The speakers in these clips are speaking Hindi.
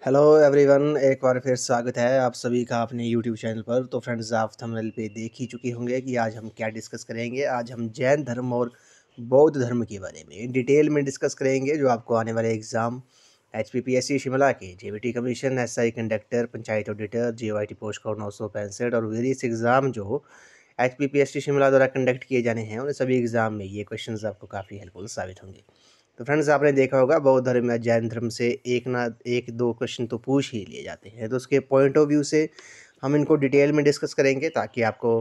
हेलो एवरीवन, एक बार फिर स्वागत है आप सभी का अपने यूट्यूब चैनल पर। तो फ्रेंड्स, आप थंबनेल पे देख ही चुके होंगे कि आज हम क्या डिस्कस करेंगे। आज हम जैन धर्म और बौद्ध धर्म के बारे में डिटेल में डिस्कस करेंगे, जो आपको आने वाले एग्ज़ाम HPPSC शिमला के JBT commission, SI conductor, panchayat auditor, JYT post code 965 और वेरियस एग्ज़ाम जो HPPSC शिमला द्वारा कंडक्ट किए जाने हैं, उन सभी एग्ज़ाम में ये क्वेश्चंस आपको काफ़ी हेल्पफुल साबित होंगे। तो फ्रेंड्स, आपने देखा होगा बौद्ध धर्म या जैन धर्म से एक ना एक दो क्वेश्चन तो पूछ ही लिए जाते हैं। तो उसके पॉइंट ऑफ व्यू से हम इनको डिटेल में डिस्कस करेंगे, ताकि आपको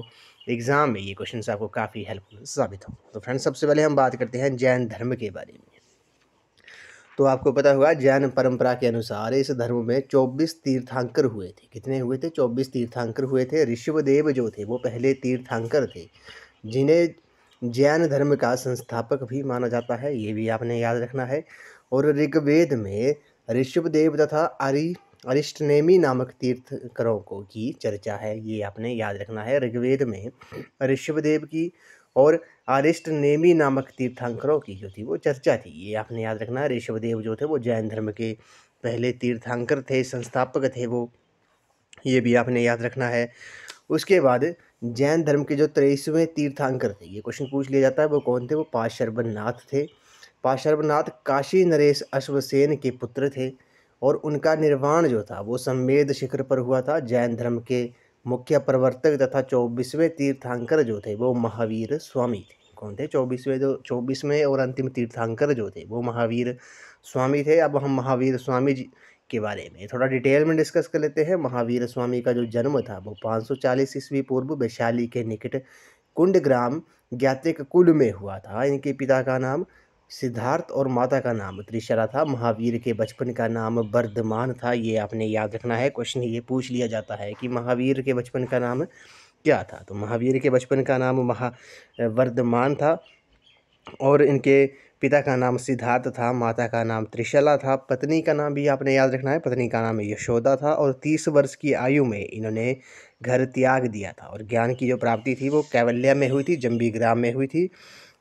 एग्ज़ाम में ये क्वेश्चंस आपको काफ़ी हेल्पफुल साबित हो। तो फ्रेंड्स, सबसे पहले हम बात करते हैं जैन धर्म के बारे में। तो आपको पता होगा, जैन परंपरा के अनुसार इस धर्म में 24 तीर्थंकर हुए थे। कितने हुए थे? 24 तीर्थंकर हुए थे। ऋषभदेव जो थे वो पहले तीर्थंकर थे, जिन्हें जैन धर्म का संस्थापक भी माना जाता है। ये भी आपने याद रखना है। और ऋग्वेद में ऋषभदेव तथा अरिष्टनेमी नामक तीर्थंकरों को की चर्चा है। ये आपने याद रखना है। ऋग्वेद में ऋषभदेव की और अरिष्टनेमी नामक तीर्थंकरों की जो थी वो चर्चा थी। ये आपने याद रखना है। ऋषभदेव जो थे वो जैन धर्म के पहले तीर्थंकर थे, संस्थापक थे वो। ये भी आपने याद रखना है। उसके बाद जैन धर्म के जो 23वें तीर्थंकर थे, ये क्वेश्चन पूछ लिया जाता है, वो कौन थे? वो पाशर्वनाथ थे। पाशर्वनाथ काशी नरेश अश्वसेन के पुत्र थे, और उनका निर्वाण जो था वो संवेद शिखर पर हुआ था। जैन धर्म के मुख्य प्रवर्तक तथा 24वें तीर्थंकर जो थे वो महावीर स्वामी थे। कौन थे? 24वें और अंतिम तीर्थंकर जो थे वो महावीर स्वामी थे। अब हम महावीर स्वामी जी के बारे में थोड़ा डिटेल में डिस्कस कर लेते हैं। महावीर स्वामी का जो जन्म था वो 540 ईस्वी पूर्व वैशाली के निकट कुंडग्राम ज्ञातिक कुल में हुआ था। इनके पिता का नाम सिद्धार्थ और माता का नाम त्रिशला था। महावीर के बचपन का नाम वर्धमान था। ये आपने याद रखना है। क्वेश्चन ये पूछ लिया जाता है कि महावीर के बचपन का नाम क्या था। तो महावीर के बचपन का नाम वर्धमान था, और इनके पिता का नाम सिद्धार्थ था, माता का नाम त्रिशला था। पत्नी का नाम भी आपने याद रखना है। पत्नी का नाम यशोदा था, और 30 वर्ष की आयु में इन्होंने घर त्याग दिया था। और ज्ञान की जो प्राप्ति थी वो कैवल्या में हुई थी, जंबीग्राम में हुई थी,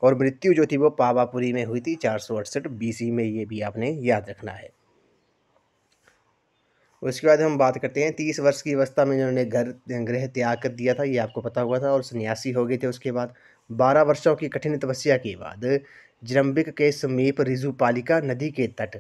और मृत्यु जो थी वो पावापुरी में हुई थी 468 BC में। ये भी आपने याद रखना है। उसके बाद हम बात करते हैं 30 वर्ष की अवस्था में इन्होंने गृह त्याग कर दिया था, ये आपको पता हुआ था, और सन्यासी हो गए थे। उसके बाद 12 वर्षों की कठिन तपस्या के बाद जरम्बिक के समीप ऋजुपालिका नदी के तट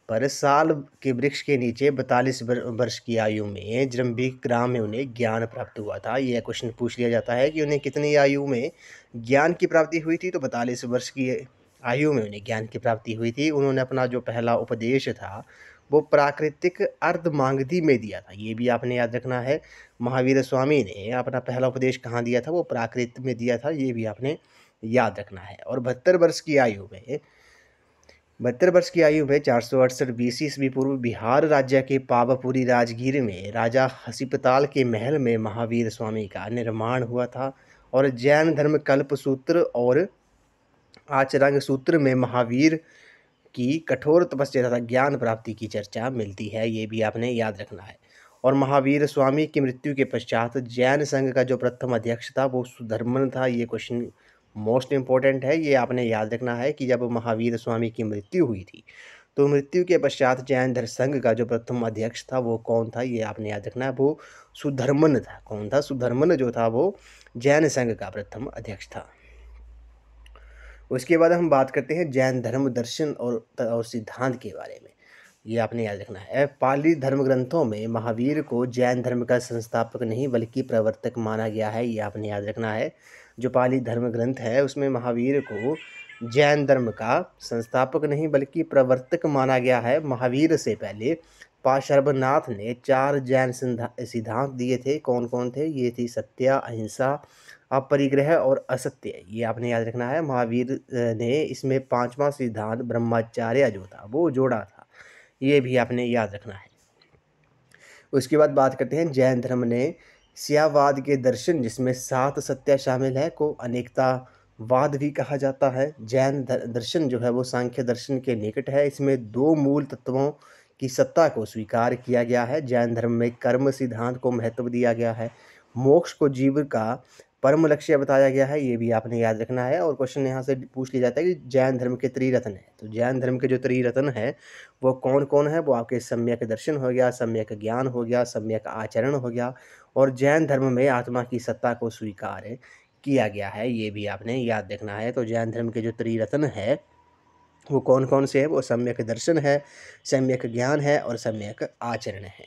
पर साल के वृक्ष के नीचे 42 वर्ष की आयु में जरम्बिक ग्राम में उन्हें ज्ञान प्राप्त हुआ था। यह क्वेश्चन पूछ लिया जाता है कि उन्हें कितनी आयु में ज्ञान की प्राप्ति हुई थी। तो 42 वर्ष की आयु में उन्हें ज्ञान की प्राप्ति हुई थी। उन्होंने अपना जो पहला उपदेश था वो प्राकृतिक अर्धमागधी में दिया था। ये भी आपने याद रखना है। महावीर स्वामी ने अपना पहला उपदेश कहाँ दिया था? वो प्राकृत में दिया था। ये भी आपने याद रखना है। और 72 वर्ष की आयु में 468 BC ईस्वी पूर्व बिहार राज्य के पावापुरी राजगीर में राजा हसीपताल के महल में महावीर स्वामी का निर्माण हुआ था। और जैन धर्म कल्प सूत्र और आचरंग सूत्र में महावीर की कठोर तपस्या तथा ज्ञान प्राप्ति की चर्चा मिलती है। ये भी आपने याद रखना है। और महावीर स्वामी की मृत्यु के पश्चात जैन संघ का जो प्रथम अध्यक्ष था वो सुधर्मन था। ये क्वेश्चन मोस्ट इम्पोर्टेंट है। ये आपने याद रखना है कि जब महावीर स्वामी की मृत्यु हुई थी, तो मृत्यु के पश्चात जैन धर्म संघ का जो प्रथम अध्यक्ष था वो कौन था? ये आपने याद रखना है। वो सुधर्मन था। कौन था? सुधर्मन जो था वो जैन संघ का प्रथम अध्यक्ष था। उसके बाद हम बात करते हैं जैन धर्म दर्शन और सिद्धांत के बारे में। ये आपने याद रखना है। पाली धर्म ग्रंथों में महावीर को जैन धर्म का संस्थापक नहीं बल्कि प्रवर्तक माना गया है। ये आपने याद रखना है। जो पाली धर्म ग्रंथ है उसमें महावीर को जैन धर्म का संस्थापक नहीं बल्कि प्रवर्तक माना गया है। महावीर से पहले पाशर्वनाथ ने 4 जैन सिद्धांत दिए थे। कौन कौन थे? ये थी सत्य, अहिंसा, अपरिग्रह और असत्य। ये आपने याद रखना है। महावीर ने इसमें 5वां सिद्धांत ब्रह्मचर्य जो था वो जोड़ा था। ये भी आपने याद रखना है। उसके बाद बात करते हैं जैन धर्म ने स्यावाद के दर्शन, जिसमें 7 सत्य शामिल है, को अनेकतावाद भी कहा जाता है। जैन दर्शन जो है वो सांख्य दर्शन के निकट है। इसमें 2 मूल तत्वों की सत्ता को स्वीकार किया गया है। जैन धर्म में कर्म सिद्धांत को महत्व दिया गया है। मोक्ष को जीव का परम लक्ष्य बताया गया है, ये भी आपने याद रखना है। और क्वेश्चन यहाँ से पूछ लिया जाता है कि जैन धर्म के त्रिरत्न है, तो जैन धर्म के जो त्रिरत्न है वो कौन कौन है? वो आपके सम्यक दर्शन हो गया, सम्यक ज्ञान हो गया, सम्यक आचरण हो गया, और जैन धर्म में आत्मा की सत्ता को स्वीकार किया गया है, ये भी आपने याद रखना है। तो जैन धर्म के जो त्रिरत्न है वो कौन कौन से हैं? वो सम्यक दर्शन है, सम्यक ज्ञान है और सम्यक आचरण है।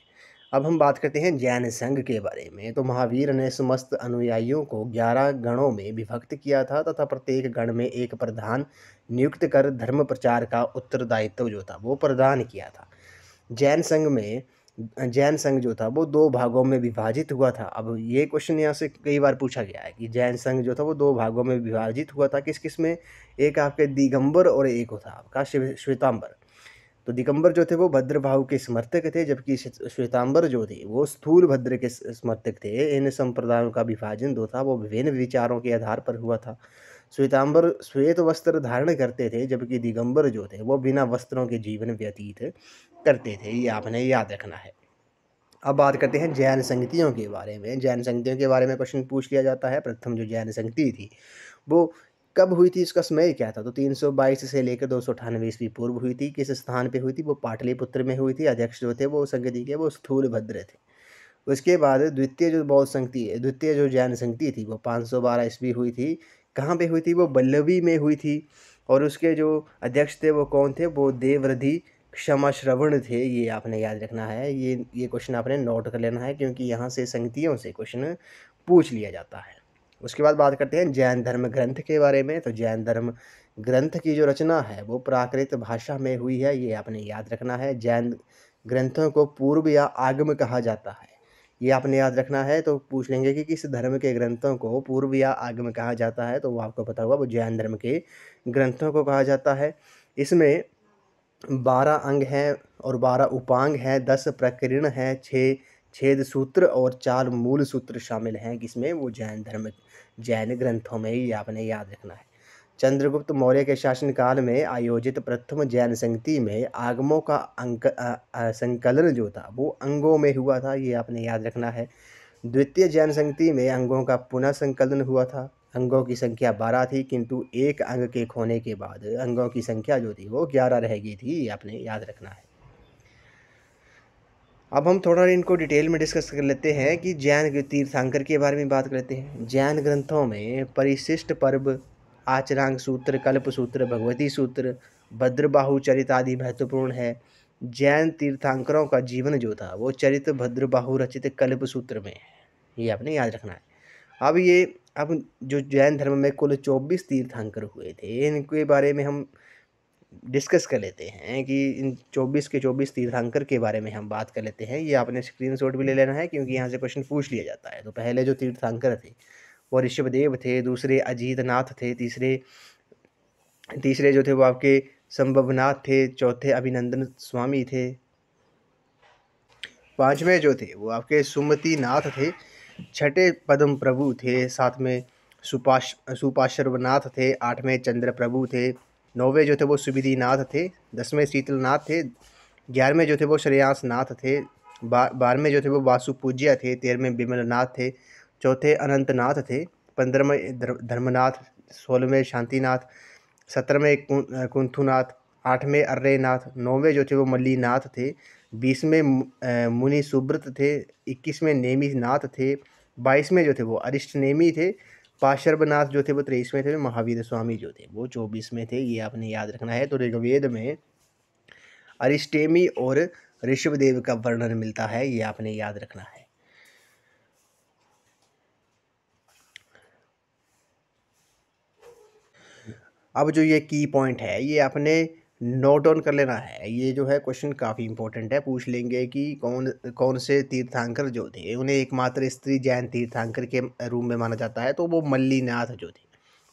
अब हम बात करते हैं जैन संघ के बारे में। तो महावीर ने समस्त अनुयायियों को 11 गणों में विभक्त किया था तथा प्रत्येक गण में एक प्रधान नियुक्त कर धर्म प्रचार का उत्तरदायित्व जो था वो प्रदान किया था। जैन संघ में जैन संघ जो था वो 2 भागों में विभाजित हुआ था। अब ये क्वेश्चन यहाँ से कई बार पूछा गया है कि जैन संघ जो था वो 2 भागों में विभाजित हुआ था, किस किस में? एक आपके दिगंबर और एक था आपका श्वेतांबर। तो दिगंबर जो थे वो भद्रभाव के समर्थक थे, जबकि श्वेतांबर जो थे वो स्थूल भद्र के समर्थक थे। इन संप्रदायों का विभाजन जो था वो विभिन्न विचारों के आधार पर हुआ था। श्वेतांबर श्वेत वस्त्र धारण करते थे, जबकि दिगंबर जो थे वो बिना वस्त्रों के जीवन व्यतीत करते थे, ये आपने याद रखना है। अब बात करते हैं जैन संगतियों के बारे में। जैन संगतियों के बारे में क्वेश्चन पूछ लिया जाता है। प्रथम जो जैन संगति थी वो कब हुई थी, इसका समय क्या था? तो 322 से लेकर 298 ईस्वी पूर्व हुई थी। किस स्थान पे हुई थी? वो पाटलिपुत्र में हुई थी। अध्यक्ष जो थे वो संगति के वो स्थूल भद्र थे। उसके बाद द्वितीय जो बौद्ध संगति है, द्वितीय जो जैन संगति थी वो 512 ईस्वी हुई थी। कहाँ पे हुई थी? वो बल्लवी में हुई थी। और उसके जो अध्यक्ष थे वो कौन थे? वो देवरधि क्षमा श्रवण थे, ये आपने याद रखना है। ये क्वेश्चन आपने नोट कर लेना है, क्योंकि यहाँ से संगतियों से क्वेश्चन पूछ लिया जाता है। उसके बाद बात करते हैं जैन धर्म ग्रंथ के बारे में। तो जैन धर्म ग्रंथ की जो रचना है वो प्राकृत भाषा में हुई है, ये आपने याद रखना है। जैन ग्रंथों को पूर्व या आगम कहा जाता है, ये आपने याद रखना है। तो पूछ लेंगे कि किस धर्म के ग्रंथों को पूर्व या आगम कहा जाता है, तो वो आपको पता होगा, वो जैन धर्म के ग्रंथों को कहा जाता है। इसमें 12 अंग हैं और 12 उपांग हैं, 10 प्रकरण हैं, 6 छेद सूत्र और 4 मूल सूत्र शामिल हैं, किसमें? वो जैन ग्रंथों में, ही आपने याद रखना है। चंद्रगुप्त मौर्य के शासनकाल में आयोजित प्रथम जैन संगति में आगमों का संकलन जो था वो अंगों में हुआ था, ये आपने याद रखना है। द्वितीय जैन संगति में अंगों का पुनः संकलन हुआ था। अंगों की संख्या 12 थी, किंतु एक अंग के खोने के बाद अंगों की संख्या जो थी वो 11 रह गई थी, ये आपने याद रखना है। अब हम थोड़ा इनको डिटेल में डिस्कस कर लेते हैं कि जैन तीर्थंकर के बारे में बात कर लेते हैं। जैन ग्रंथों में परिशिष्ट पर्व, आचरांग सूत्र, कल्प सूत्र, भगवती सूत्र, भद्रबाहु चरित आदि महत्वपूर्ण है। जैन तीर्थंकरों का जीवन जो था वो चरित भद्रबाहु रचित कल्प सूत्र में है, ये आपने याद रखना है। अब जो जैन धर्म में कुल 24 तीर्थंकर हुए थे, इनके बारे में हम डिस्कस कर लेते हैं कि इन 24 के 24 तीर्थंकर के बारे में हम बात कर लेते हैं। ये आपने स्क्रीनशॉट भी ले लेना है, क्योंकि यहाँ से क्वेश्चन पूछ लिया जाता है। तो पहले जो तीर्थंकर थे वो ऋषभदेव थे, दूसरे अजीतनाथ थे, तीसरे जो थे वो आपके संभवनाथ थे, चौथे अभिनंदन स्वामी थे, पांचवें जो थे वो आपके सुमति नाथ थे, छठे पद्म प्रभु थे, सातवें सुपार्श्वनाथ थे, आठवें चंद्र प्रभु थे, नौवें जो थे वो सुविधिनाथ थे, 10वें शीतलनाथ थे, 11वें जो थे वो श्रेयांस नाथ थे, 12वें जो थे वो वासु पूज्य थे, 13वें विमलनाथ थे, चौथे अनंतनाथ थे, 15वें धर्मनाथ, 16वें शांतिनाथ, 17वें कुंथुनाथ, 8वें अर्रेनाथ, 9वें जो थे वो मल्लीनाथ थे, 20वें मुनि सुब्रत थे, 21वें नेमी नाथ थे, 22वें जो थे वो अरिष्ट नेमी थे, पार्श्वनाथ जो थे वो 23वें थे, महावीर स्वामी जो थे वो 24वें थे, ये आपने याद रखना है। तो ऋग्वेद में अरिष्टेमी और ऋषभदेव का वर्णन मिलता है, ये आपने याद रखना है। अब जो ये की पॉइंट है ये आपने नोट डाउन कर लेना है। ये जो है क्वेश्चन काफ़ी इंपॉर्टेंट है, पूछ लेंगे कि कौन कौन से तीर्थंकर जो थे उन्हें एकमात्र स्त्री जैन तीर्थंकर के रूप में माना जाता है, तो वो मल्लीनाथ जो थे।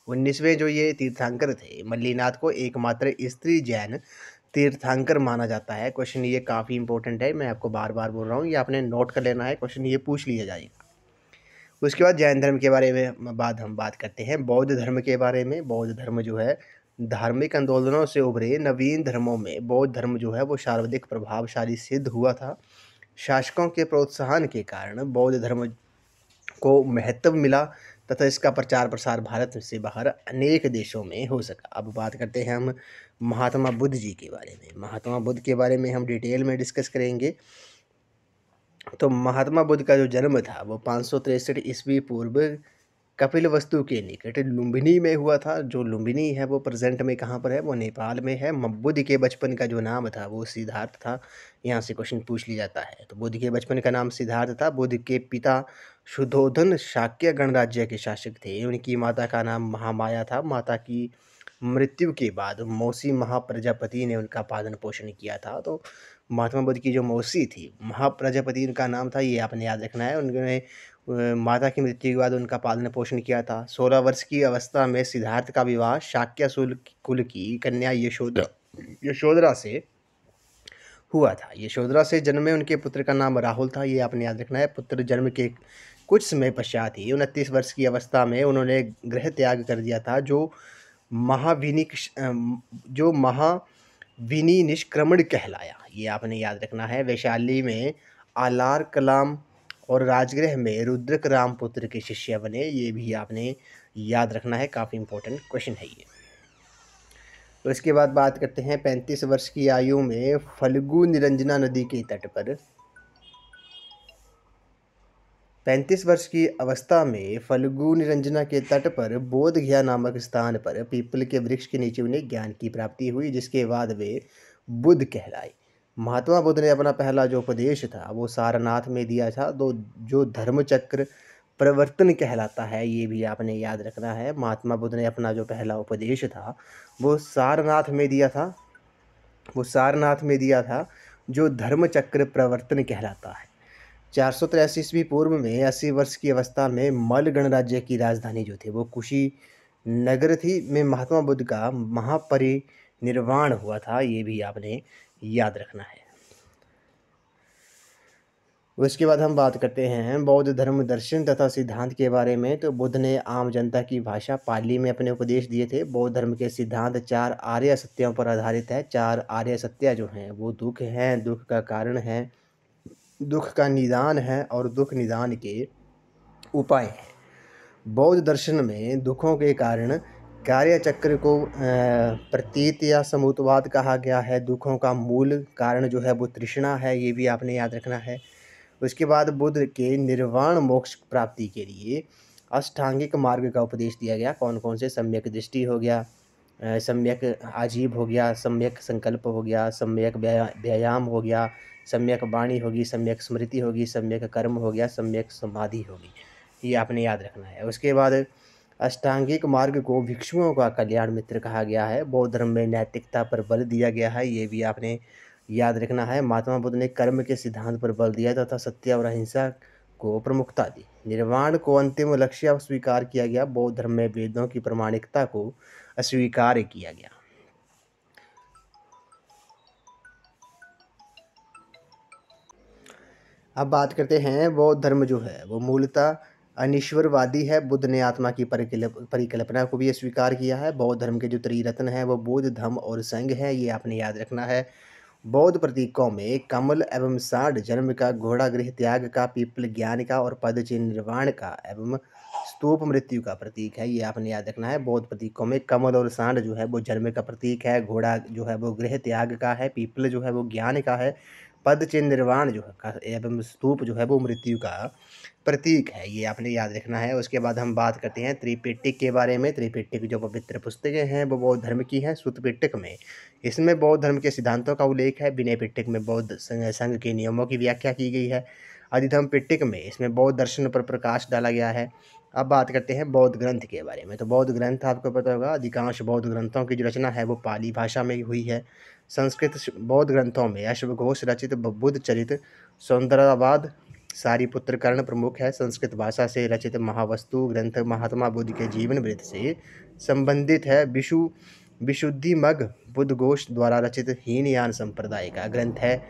19वें जो ये तीर्थंकर थे मल्लीनाथ को एकमात्र स्त्री जैन तीर्थंकर माना जाता है। क्वेश्चन ये काफ़ी इंपॉर्टेंट है, मैं आपको बार बार बोल रहा हूँ, ये आपने नोट कर लेना है, क्वेश्चन ये पूछ लिया जाएगा। उसके बाद जैन धर्म के बारे में हम बात करते हैं। बौद्ध धर्म के बारे में। बौद्ध धर्म जो है धार्मिक आंदोलनों से उभरे नवीन धर्मों में बौद्ध धर्म जो है वो सर्वाधिक प्रभावशाली सिद्ध हुआ था। शासकों के प्रोत्साहन के कारण बौद्ध धर्म को महत्व मिला। तथा इसका प्रचार प्रसार भारत से बाहर अनेक देशों में हो सका। अब बात करते हैं हम महात्मा बुद्ध जी के बारे में। महात्मा बुद्ध के बारे में हम डिटेल में डिस्कस करेंगे। तो महात्मा बुद्ध का जो जन्म था वो 563 ईस्वी पूर्व कपिलवस्तु के निकट लुम्बिनी में हुआ था। जो लुम्बिनी है वो प्रेजेंट में कहाँ पर है, वो नेपाल में है। बुद्ध के बचपन का जो नाम था वो सिद्धार्थ था। यहाँ से क्वेश्चन पूछ लिया जाता है। तो बुद्ध के बचपन का नाम सिद्धार्थ था। बुद्ध के पिता शुद्धोधन शाक्य गणराज्य के शासक थे। उनकी माता का नाम महामाया था। माता की मृत्यु के बाद मौसी महाप्रजापति ने उनका पालन पोषण किया था। तो महात्मा बुद्ध की जो मौसी थी महाप्रजापति उनका नाम था, ये आपने याद रखना है। उन्होंने माता की मृत्यु के बाद उनका पालन पोषण किया था। 16 वर्ष की अवस्था में सिद्धार्थ का विवाह शाक्य कुल की कन्या यशोधरा से हुआ था। यशोधरा से जन्मे उनके पुत्र का नाम राहुल था, ये आपने याद रखना है। पुत्र जन्म के कुछ समय पश्चात ही 29 वर्ष की अवस्था में उन्होंने गृह त्याग कर दिया था, जो महाविनी निष्क्रमण कहलाया। ये आपने याद रखना है। वैशाली में आलार कलाम और राजगृह में रुद्रक राम पुत्र के शिष्य बने। ये भी आपने याद रखना है, काफ़ी इंपॉर्टेंट क्वेश्चन है ये। तो इसके बाद बात करते हैं 35 वर्ष की आयु में फल्गु निरंजना नदी के तट पर 35 वर्ष की अवस्था में फल्गु निरंजना के तट पर बोध गया नामक स्थान पर पीपल के वृक्ष के नीचे उन्हें ज्ञान की प्राप्ति हुई, जिसके बाद वे बुद्ध कहलाए। महात्मा बुद्ध ने अपना पहला जो उपदेश था वो सारनाथ में दिया था, जो धर्मचक्र प्रवर्तन कहलाता है। ये भी आपने याद रखना है। महात्मा बुद्ध ने अपना जो पहला उपदेश था वो सारनाथ में दिया था, जो धर्मचक्र प्रवर्तन कहलाता है। 483 ईस्वी पूर्व में 80 वर्ष की अवस्था में मल गणराज्य की राजधानी जो थी वो कुशीनगर थी में महात्मा बुद्ध का महापरिनिर्वाण हुआ था। ये भी आपने याद रखना है। उसके बाद हम बात करते हैं बौद्ध धर्म दर्शन तथा सिद्धांत के बारे में। तो बुद्ध ने आम जनता की भाषा पाली में अपने उपदेश दिए थे। बौद्ध धर्म के सिद्धांत 4 आर्य सत्यों पर आधारित है। 4 आर्य सत्य जो हैं वो दुख हैं, दुख का कारण है, दुख का निदान है और दुख निदान के उपाय हैं। बौद्ध दर्शन में दुखों के कारण कार्यचक्र को प्रतीत या समूतवाद कहा गया है। दुखों का मूल कारण जो है वो तृष्णा है, ये भी आपने याद रखना है। उसके बाद बुद्ध के निर्वाण मोक्ष प्राप्ति के लिए अष्टांगिक मार्ग का उपदेश दिया गया। कौन कौन से? सम्यक दृष्टि हो गया, सम्यक आजीव हो गया, सम्यक संकल्प हो गया, सम्यक व्यायाम हो गया, सम्यक वाणी होगी, सम्यक स्मृति होगी, सम्यक कर्म हो गया, सम्यक समाधि होगी। ये आपने याद रखना है। उसके बाद अष्टांगिक मार्ग को भिक्षुओं का कल्याण मित्र कहा गया है। बौद्ध धर्म में नैतिकता पर बल दिया गया है, ये भी आपने याद रखना है। महात्मा बुद्ध ने कर्म के सिद्धांत पर बल दिया तथा सत्य और अहिंसा को प्रमुखता दी। निर्वाण को अंतिम लक्ष्य स्वीकार किया गया। बौद्ध धर्म में वेदों की प्रामाणिकता को अस्वीकार किया गया। अब बात करते हैं बौद्ध धर्म जो है वो मूलतः अनिश्वरवादी है। बुद्ध ने आत्मा की परिकल्पना को भी स्वीकार किया है। बौद्ध धर्म के जो त्रिरत्न है वो बुद्ध, धम्म और संघ है, ये आपने याद रखना है। बौद्ध प्रतीकों में कमल एवं सांड जन्म का, घोड़ा गृह त्याग का, पीपल ज्ञान का और पद चिन्ह निर्वाण का एवं स्तूप मृत्यु का प्रतीक है, ये आपने याद रखना है। बौद्ध प्रतीकों में कमल और सांड जो है वो जन्म का प्रतीक है, घोड़ा जो है वो गृह त्याग का है, पीपल जो है वो ज्ञान का है, पद चिन्ह निर्वाण जो है एवं स्तूप जो है वो मृत्यु का प्रतीक है, ये आपने याद रखना है। उसके बाद हम बात करते हैं त्रिपिटक के बारे में। त्रिपिटक जो पवित्र पुस्तकें हैं वो बौद्ध धर्म की हैं। सुत्त पिटक में इसमें बौद्ध धर्म के सिद्धांतों का उल्लेख है। विनय पिटक में बौद्ध संघ के नियमों की व्याख्या की गई है। अधिधम्म पिटक में इसमें बौद्ध दर्शन पर प्रकाश डाला गया है। अब बात करते हैं बौद्ध ग्रंथ के बारे में। तो बौद्ध ग्रंथ आपको पता होगा, अधिकांश बौद्ध ग्रंथों की जो रचना है वो पाली भाषा में हुई है। संस्कृत बौद्ध ग्रंथों में अश्वघोष रचित बुद्ध चरित, सौंदर्यवाद, सारिपुत्र कर्ण प्रमुख है। संस्कृत भाषा से रचित महावस्तु ग्रंथ महात्मा बुद्ध के जीवन वृत्त से संबंधित है। विशुद्धि मग बुद्धघोष द्वारा रचित हीनयान संप्रदाय का ग्रंथ है।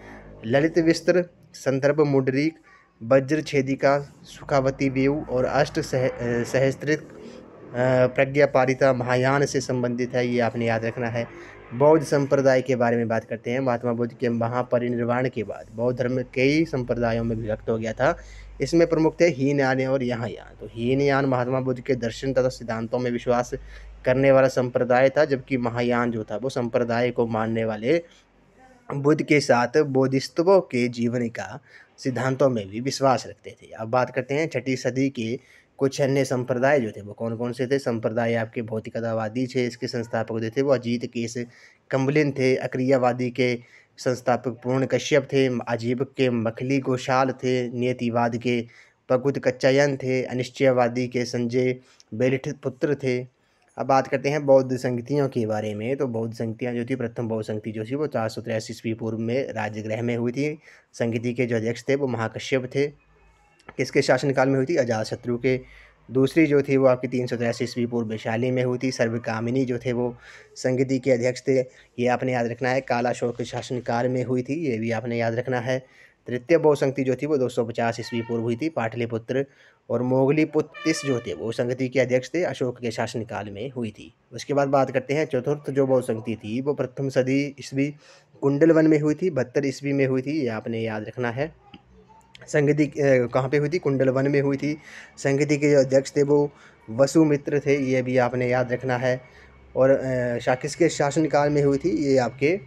ललित विस्तर, संदर्भ मुंडरीक, वज्र छेदिका, सुखावती वेव और अष्ट सहस्त्रिक प्रज्ञापारिता महायान से संबंधित है, ये आपने याद रखना है। बौद्ध संप्रदाय के बारे में बात करते हैं। महात्मा बुद्ध के महापरिनिर्वाण के बाद बौद्ध धर्म कई संप्रदायों में विभक्त हो गया था। इसमें प्रमुख थे हीनयान और महायान। तो हीनयान महात्मा बुद्ध के दर्शन तथा सिद्धांतों में विश्वास करने वाला संप्रदाय था, जबकि महायान जो था वो संप्रदाय को मानने वाले बुद्ध के साथ बोधिसत्वों के जीवन का सिद्धांतों में भी विश्वास रखते थे। अब बात करते हैं 6ठी सदी के कुछ अन्य संप्रदाय जो थे वो कौन कौन से थे। संप्रदाय आपके भौतिकतावादी थे, इसके संस्थापक जो थे वो अजीत केस कम्बलिन थे। अक्रियावादी के संस्थापक पूर्ण कश्यप थे। अजीब के मखली गोशाल थे। नियतिवाद के पकुत कच्चायन थे। अनिश्चयवादी के संजय बेलिठ पुत्र थे। अब बात करते हैं बौद्ध संगतियों के बारे में। तो बौद्ध संगतियाँ जो थी, प्रथम बौद्ध संगति जो थी वो 483 ईस्वी पूर्व में राजगृह में हुई थी। संगति के जो अध्यक्ष थे वो महाकश्यप थे। किसके शासनकाल में हुई थी? अजातशत्रु के। दूसरी जो थी वो आपकी 383 ईस्वी पूर्व वैशाली में हुई थी। सर्वकामिनी जो थे वो संगति के अध्यक्ष थे, ये आपने याद रखना है। कालाशोक के शासनकाल में हुई थी, ये भी आपने याद रखना है। तृतीय बौद्ध संगति जो थी वो 250 ईस्वी पूर्व हुई थी। पाटलिपुत्र और मोगलीपुत्तिस जो थे वो संगति के अध्यक्ष थे, अशोक के शासनकाल में हुई थी। उसके बाद बात करते हैं चतुर्थ जो बौद्ध संगति थी वो प्रथम सदी ईस्वी कुंडलवन में हुई थी। 72 ईस्वी में हुई थी, ये आपने याद रखना है। संगति कहाँ पे हुई थी? कुंडलवन में हुई थी। संगति के जो अध्यक्ष थे वो वसुमित्र थे, ये भी आपने याद रखना है। और किसके शासनकाल में हुई थी? ये आपके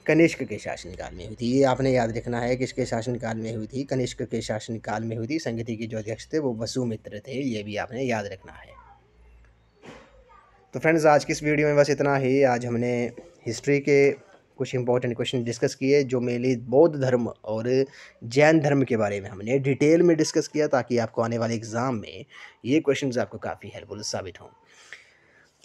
कनिष्क के शासनकाल में हुई थी, ये आपने याद रखना है। किसके शासनकाल में हुई थी? कनिष्क के शासनकाल में हुई थी। संगति के जो अध्यक्ष थे वो वसुमित्र थे, ये भी आपने याद रखना है। तो फ्रेंड्स, आज की इस वीडियो में बस इतना ही। आज हमने हिस्ट्री के कुछ इंपॉर्टेंट क्वेश्चन डिस्कस किए, जो मेनली बौद्ध धर्म और जैन धर्म के बारे में हमने डिटेल में डिस्कस किया, ताकि आपको आने वाले एग्ज़ाम में ये क्वेश्चंस आपको काफ़ी हेल्पफुल साबित हों।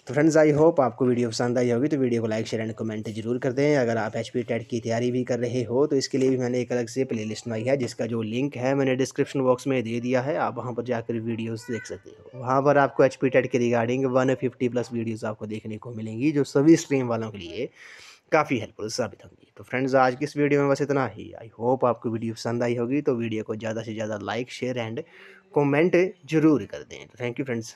तो फ्रेंड्स, आई होप आपको वीडियो पसंद आई होगी। तो वीडियो को लाइक शेयर एंड कमेंट जरूर कर दें। अगर आप HP टेट की तैयारी भी कर रहे हो तो इसके लिए भी मैंने एक अलग से प्लेलिस्ट बनाई है, जिसका जो लिंक है मैंने डिस्क्रिप्शन बॉक्स में दे दिया है। आप वहां पर जाकर वीडियोस देख सकते हो। वहां पर आपको HP टेट के रिगार्डिंग 150+ वीडियोज़ आपको देखने को मिलेंगी, जो सभी स्ट्रीम वालों के लिए काफ़ी हेल्पफुल साबित होंगी। तो फ्रेंड्स, आज की इस वीडियो में बस इतना ही। आई होप आपको वीडियो पसंद आई होगी। तो वीडियो को ज़्यादा से ज़्यादा लाइक शेयर एंड कमेंट जरूर कर दें। तो थैंक यू फ्रेंड्स।